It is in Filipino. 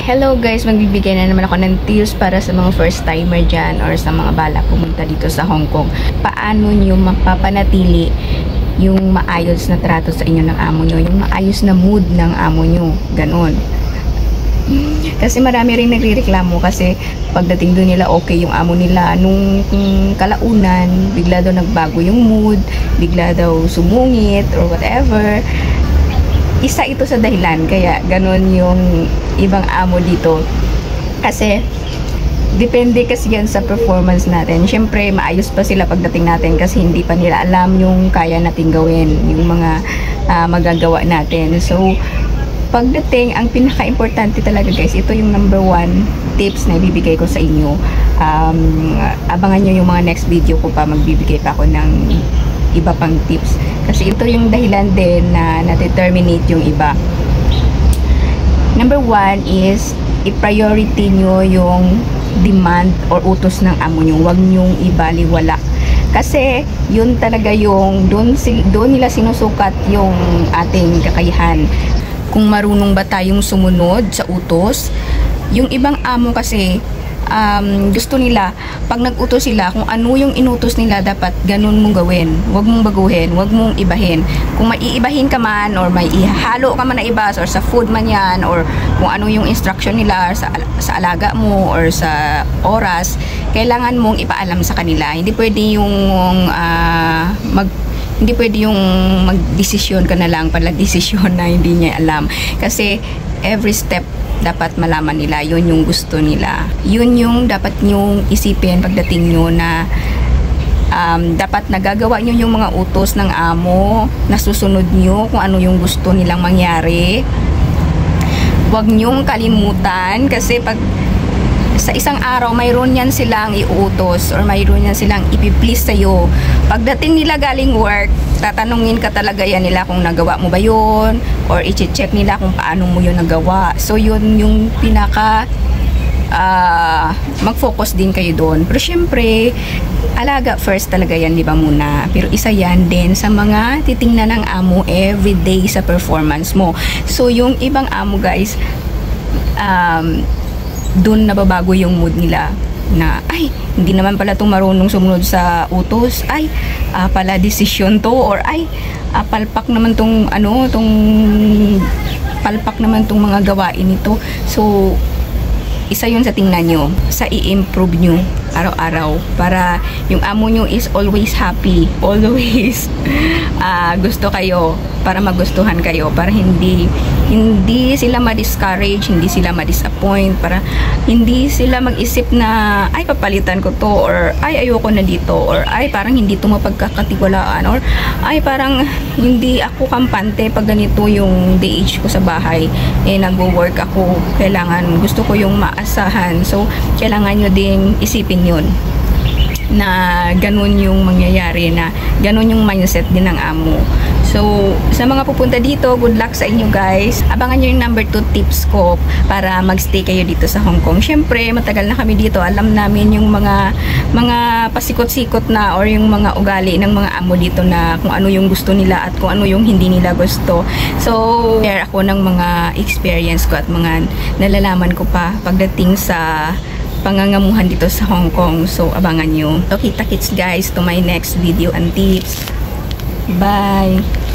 Hello guys, magbibigay na naman ako ng tips para sa mga first timer dyan or sa mga bala pumunta dito sa Hong Kong. Paano nyo mapapanatili yung maayos na trato sa inyo ng amo nyo, yung maayos na mood ng amo nyo, ganon. Kasi marami rin nagrereklamo kasi pagdating doon nila okay yung amo nila, nung kalaunan bigla daw nagbago yung mood, bigla daw sumungit or whatever. Isa ito sa dahilan kaya ganon yung ibang amo dito, kasi depende kasi yan sa performance natin. Syempre maayos pa sila pagdating natin kasi hindi pa nila alam yung kaya natin gawin, yung mga magagawa natin. So pagdating, ang pinaka-importante talaga guys, ito yung number 1 tips na ibibigay ko sa inyo. Abangan nyo yung mga next video ko pa, magbibigay pa ako ng iba pang tips kasi ito yung dahilan din na na-determinate yung iba. Number 1 is i-priority nyo yung demand or utos ng amo nyo. Huwag nyong ibaliwala kasi yun talaga yung doon nila sinusukat yung ating kakayahan, kung marunong ba tayong sumunod sa utos. Yung ibang amo kasi gusto nila, pag nag-utos sila, kung ano yung inutos nila, dapat ganun mong gawin. Huwag mong baguhin, huwag mong ibahin. Kung may iibahin ka man, or may ihalo ka man na iba, or sa food man yan, or kung ano yung instruction nila sa alaga mo, or sa oras, kailangan mong ipaalam sa kanila. Hindi pwede yung mag-desisyon ka na lang, pala desisyon na hindi niya alam. Kasi every step dapat malaman nila, yun yung gusto nila. Yun yung dapat nyong isipin pagdating nyo na dapat nagagawa nyo yung mga utos ng amo, nasusunod nyo kung ano yung gusto nilang mangyari. Huwag nyong kalimutan kasi pag sa isang araw mayroon yan silang iuutos or mayroon yan silang ipiplease sa'yo. Pagdating nila galing work, tatanungin ka talaga yan nila kung nagawa mo ba yun, or i-check nila kung paano mo yun nagawa. So yun yung pinaka mag-focus din kayo doon. Pero syempre alaga first talaga yan, di ba muna? Pero isa yan din sa mga titingnan ng amo everyday sa performance mo. So yung ibang amo guys, doon nababago yung mood nila na ay hindi naman pala itong marunong sumunod sa utos, ay pala desisyon to, or ay palpak naman tong palpak naman tong mga gawain nito. So isa yun sa tingnan nyo, sa i-improve nyo araw-araw para yung amo nyo is always happy, always gusto kayo, para magustuhan kayo, para hindi sila ma-discourage, hindi sila ma-disappoint, para hindi sila mag-isip na ay papalitan ko to, or ay ayoko na dito, or ay parang hindi to mapagkakatiwalaan, or ay parang hindi ako kampante pag ganito yung DH ko sa bahay, nagwo-work ako, kailangan, gusto ko yung maasahan. So kailangan nyo ding isipin yun na ganun yung mangyayari, na ganun yung mindset din ng amo. So sa mga pupunta dito, good luck sa inyo guys. Abangan nyo yung number 2 tips ko para magstay kayo dito sa Hong Kong. Syempre matagal na kami dito, alam namin yung mga pasikot-sikot na or yung mga ugali ng mga amo dito, na kung ano yung gusto nila at kung ano yung hindi nila gusto. So share ako ng mga experience ko at mga nalalaman ko pa pagdating sa pangangamuhan dito sa Hong Kong. So abangan nyo. So kita-kits guys to my next video and tips. Bye!